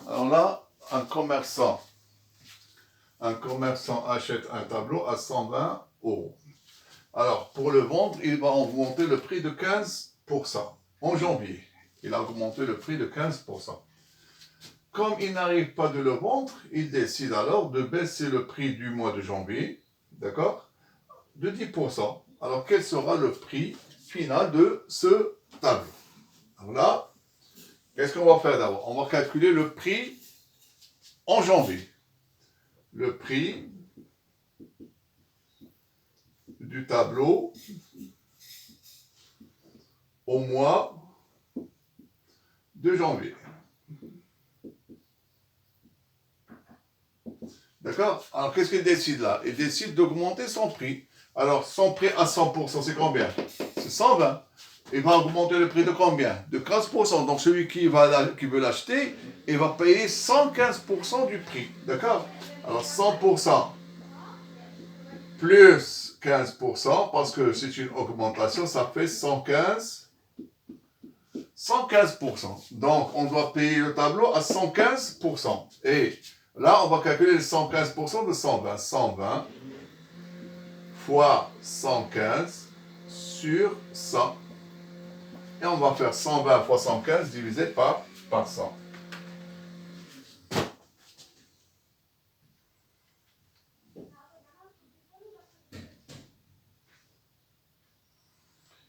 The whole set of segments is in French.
Alors là, un commerçant achète un tableau à 120 euros. Alors, pour le vendre, il va augmenter le prix de 15%. En janvier, il a augmenté le prix de 15%. Comme il n'arrive pas de le vendre, il décide alors de baisser le prix du mois de janvier, d'accord, de 10%. Alors, quel sera le prix final de ce tableau? Alors là, qu'est-ce qu'on va faire d'abord? On va calculer le prix en janvier. Le prix du tableau au mois de janvier. D'accord? Alors, qu'est-ce qu'il décide là? Il décide d'augmenter son prix. Alors, son prix à 100%, c'est combien? C'est 120. Il va augmenter le prix de combien? De 15%. Donc, celui qui veut l'acheter, il va payer 115% du prix. D'accord? Alors, 100% plus 15%, parce que c'est une augmentation, ça fait 115%. Donc, on doit payer le tableau à 115%. Et là, on va calculer les 115% de 120. 120 fois 115 sur 100. Et on va faire 120 fois 115 divisé par 100.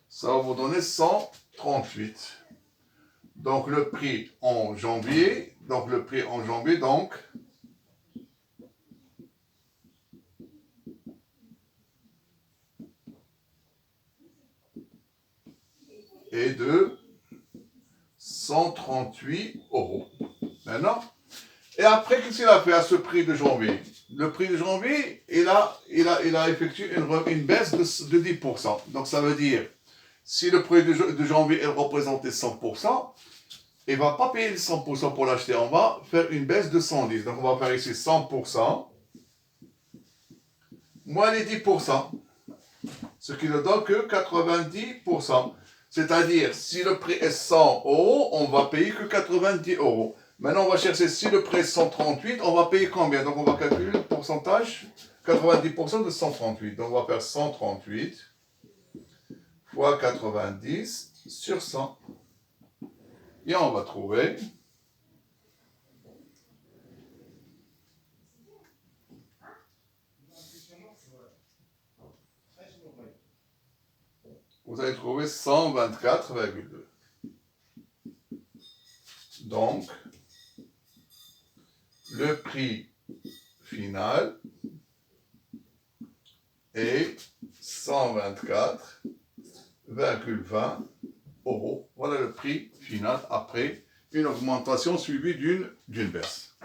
Ça va vous donner 138. Donc, le prix en janvier, donc, est de 138 euros. Maintenant, et après, qu'est-ce qu'il a fait à ce prix de janvier? Le prix de janvier, il a effectué une baisse de 10%. Donc, ça veut dire, si le prix de janvier est représenté 100%, il ne va pas payer les 100% pour l'acheter. On va faire une baisse de 110. Donc, on va faire ici 100% moins les 10%. Ce qui ne donne que 90%. C'est-à-dire, si le prix est 100 euros, on va payer que 90 euros. Maintenant, on va chercher si le prix est 138, on va payer combien? Donc, on va calculer le pourcentage, 90% de 138. Donc, on va faire 138 fois 90 sur 100. Et on va trouver vous allez trouver 124,2. Donc, le prix final est 124,20 euros. Voilà le prix final après une augmentation suivie d'une baisse.